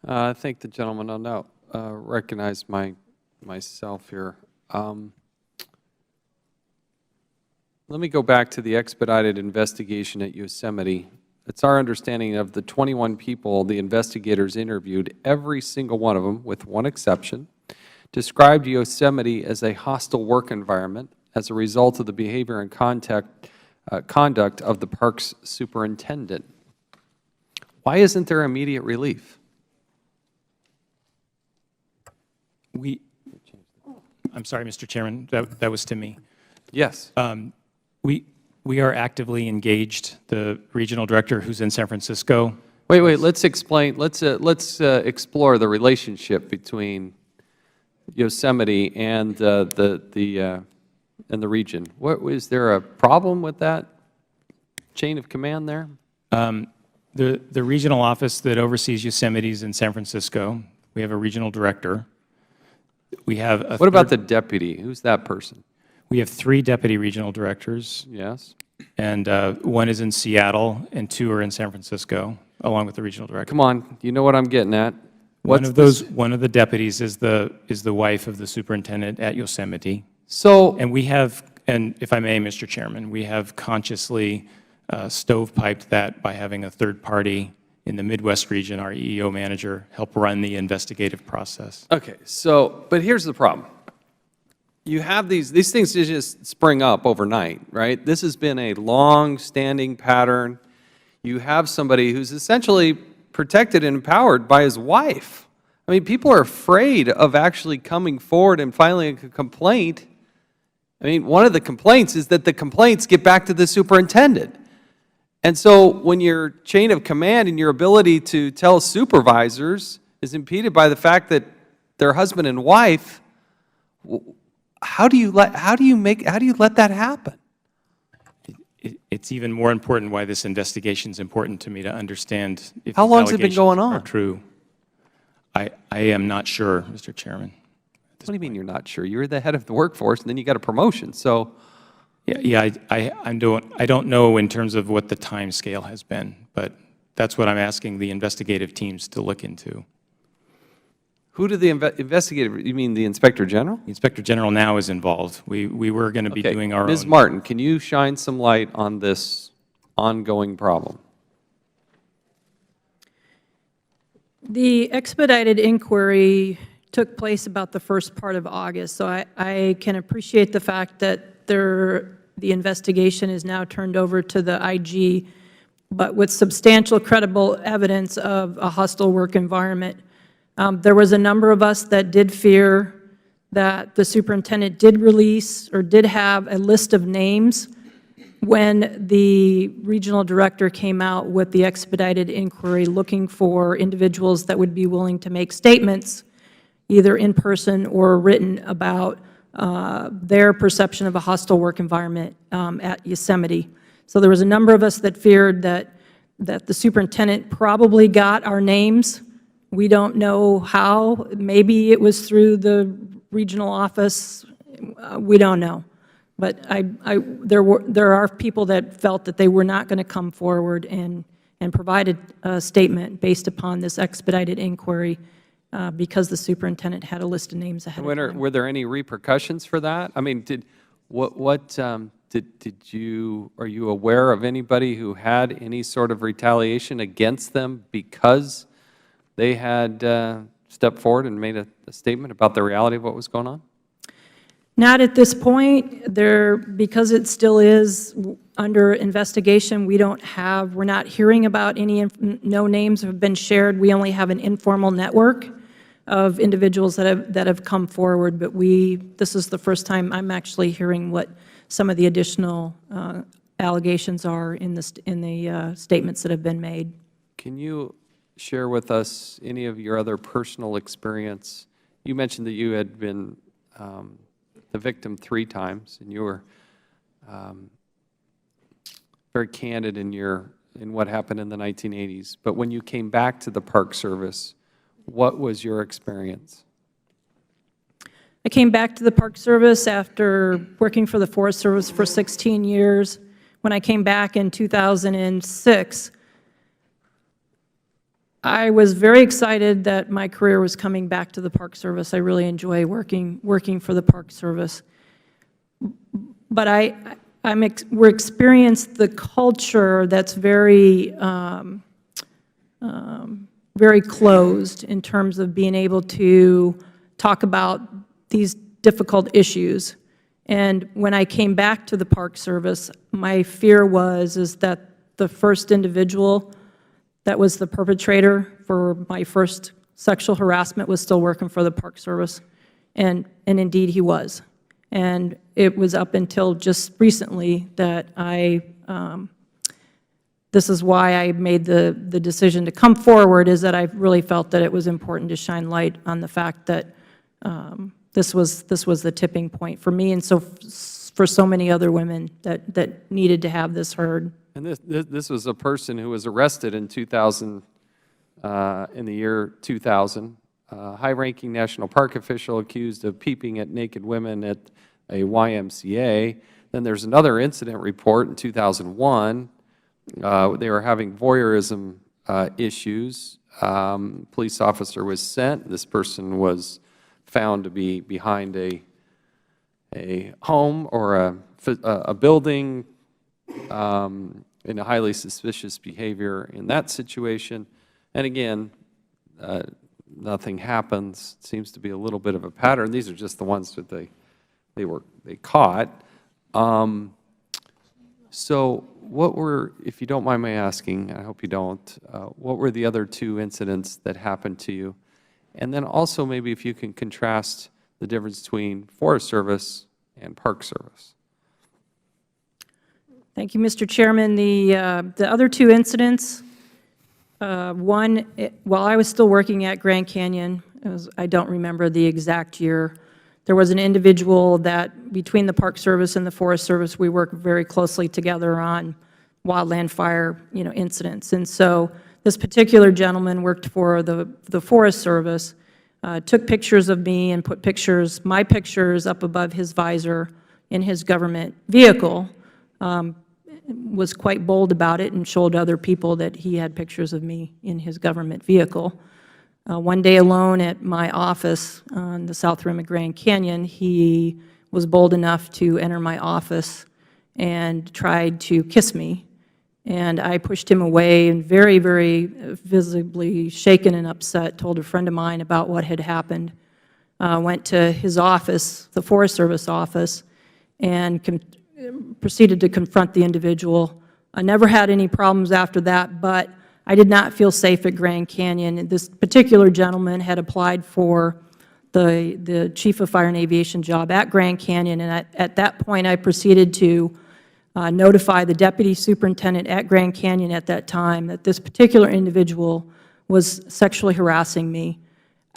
I think the gentleman will know, recognize myself here. Let me go back to the expedited investigation at Yosemite. It's our understanding of the 21 people the investigators interviewed, every single one of them, with one exception, described Yosemite as a hostile work environment as a result of the behavior and conduct of the park's superintendent. Why isn't there immediate relief? I'm sorry, Mr. Chairman, that was to me. Yes. We are actively engaged. The regional director who's in San Francisco. Wait. Let's explain. Let's explore the relationship between Yosemite and the region. Is there a problem with that chain of command there? The regional office that oversees Yosemite is in San Francisco. We have a regional director. We have a What about the deputy? Who's that person? We have 3 deputy regional directors. Yes. And one is in Seattle, and 2 are in San Francisco, along with the regional director. Come on, you know what I'm getting at. One of the deputies is the wife of the superintendent at Yosemite. So, and we have, and if I may, Mr. Chairman, we have consciously stovepiped that by having a third party in the Midwest region, our EEO manager, help run the investigative process. okay, so, but here's the problem. You have these things just spring up overnight, right? This has been a long-standing pattern. You have somebody who's essentially protected and empowered by his wife. I mean, people are afraid of actually coming forward and filing a complaint. I mean, one of the complaints is that the complaints get back to the superintendent. And so when your chain of command and your ability to tell supervisors is impeded by the fact that they're husband and wife, how do you let that happen? It's even more important why this investigation is important to me to understand if How these long has it been going on? Are true. I am not sure, Mr. Chairman. What do you mean you're not sure? You're the head of the workforce, and then you got a promotion. So, I don't know in terms of what the time scale has been, but that's what I'm asking the investigative teams to look into. who did the investigative? You mean the Inspector General? The Inspector General now is involved. We were going to be doing our own. Ms. Martin, can you shine some light on this ongoing problem? The expedited inquiry took place about the first part of August, so I can appreciate the fact that the investigation is now turned over to the IG, but with substantial credible evidence of a hostile work environment. There was a number of us that did fear that the superintendent did release or did have a list of names when the regional director came out with the expedited inquiry looking for individuals that would be willing to make statements, either in person or written, about their perception of a hostile work environment at Yosemite. So there was a number of us that feared that the superintendent probably got our names. We don't know how. Maybe it was through the regional office. We don't know. But there are people that felt that they were not going to come forward and provide a statement based upon this expedited inquiry because the superintendent had a list of names ahead of time. Were there any repercussions for that? I mean, are you aware of anybody who had any sort of retaliation against them because they had stepped forward and made a statement about the reality of what was going on? Not at this point. Because it still is under investigation, we're not hearing about no names have been shared. We only have an informal network of individuals that have come forward, but this is the first time I'm actually hearing what some of the additional allegations are in the statements that have been made. Can you share with us any of your other personal experience? You mentioned that you had been the victim 3 times, and you were very candid in what happened in the 1980s. But when you came back to the Park Service, what was your experience? I came back to the Park Service after working for the Forest Service for 16 years. When I came back in 2006, I was very excited that my career was coming back to the Park Service. I really enjoy working for the Park Service. But we're experienced the culture that's very very closed in terms of being able to talk about these difficult issues. And when I came back to the Park Service, my fear is that the first individual that was the perpetrator for my first sexual harassment was still working for the Park Service, and indeed he was. And it was up until just recently that this is why I made the decision to come forward, is that I really felt that it was important to shine light on the fact that this was the tipping point for me, and so for so many other women that needed to have this heard. And this was a person who was arrested in 2000, in the year 2000, a high-ranking national park official accused of peeping at naked women at a YMCA. Then there's another incident report in 2001. They were having voyeurism issues. Police officer was sent. This person was found to be behind a home or a building in a highly suspicious behavior in that situation. And again, nothing happens. It seems to be a little bit of a pattern. These are just the ones that they caught. So what were, if you don't mind my asking, I hope you don't, what were the other two incidents that happened to you? And then also maybe if you can contrast the difference between Forest Service and Park Service. Thank you, Mr. Chairman. The other two incidents, one, while I was still working at Grand Canyon, I don't remember the exact year, there was an individual that, between the Park Service and the Forest Service, we work very closely together on wildland fire, incidents. And so this particular gentleman worked for the Forest Service, took pictures of me and put my pictures up above his visor in his government vehicle, was quite bold about it and showed other people that he had pictures of me in his government vehicle. One day alone at my office on the South Rim of Grand Canyon, he was bold enough to enter my office and tried to kiss me. And I pushed him away and very, very visibly shaken and upset, told a friend of mine about what had happened. Went to his office, the Forest Service office, and proceeded to confront the individual. I never had any problems after that, but I did not feel safe at Grand Canyon. And this particular gentleman had applied for the Chief of Fire and Aviation job at Grand Canyon, and at that point I proceeded to notify the Deputy Superintendent at Grand Canyon at that time that this particular individual was sexually harassing me.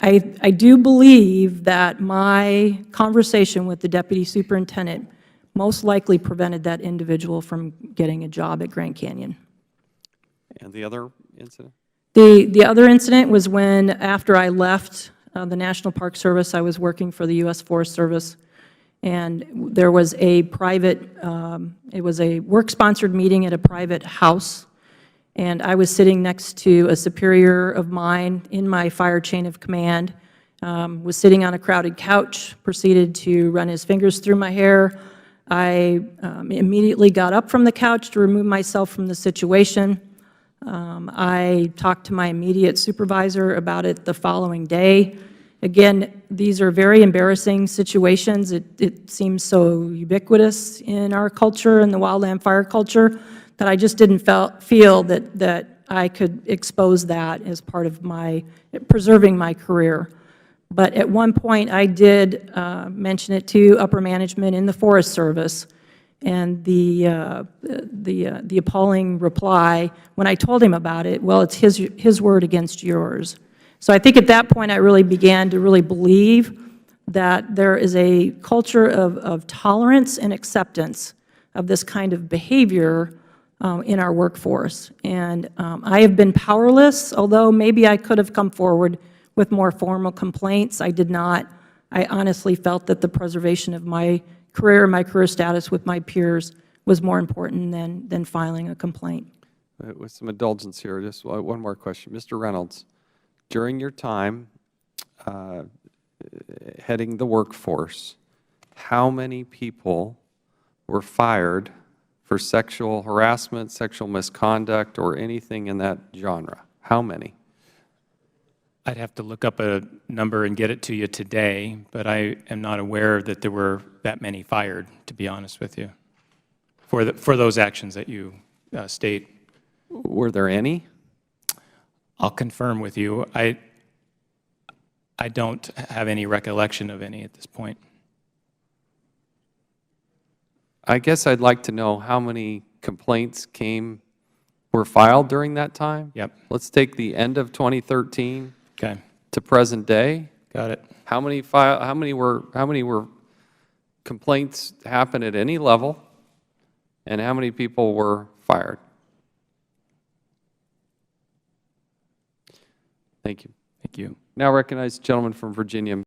I do believe that my conversation with the Deputy Superintendent most likely prevented that individual from getting a job at Grand Canyon. And the other incident? The other incident was when, after I left the National Park Service, I was working for the U.S. Forest Service, and there was a private, it was a work-sponsored meeting at a private house, and I was sitting next to a superior of mine in my fire chain of command, was sitting on a crowded couch, proceeded to run his fingers through my hair. I immediately got up from the couch to remove myself from the situation. I talked to my immediate supervisor about it the following day. Again, these are very embarrassing situations. It seems so ubiquitous in our culture, in the wildland fire culture, that I just didn't feel that I could expose that as part of preserving my career. But at one point, I did mention it to upper management in the Forest Service, and the appalling reply, when I told him about it, well, it's his word against yours. So I think at that point, I really began to really believe that there is a culture of tolerance and acceptance of this kind of behavior in our workforce. And I have been powerless, although maybe I could have come forward with more formal complaints. I did not. I honestly felt that the preservation of my career status with my peers was more important than filing a complaint. with some indulgence here, just one more question. Mr. Reynolds, during your time heading the workforce, how many people were fired for sexual harassment, sexual misconduct, or anything in that genre? How many? I'd have to look up a number and get it to you today, but I am not aware that there were that many fired, to be honest with you, for those actions that you state. Were there any? I'll confirm with you. I don't have any recollection of any at this point. I guess I'd like to know how many complaints were filed during that time. Yep. Let's take the end of 2013 Okay. to present day. Got it. How many were complaints happen at any level, and how many people were fired? Thank you. Thank you. Now recognize the gentleman from Virginia.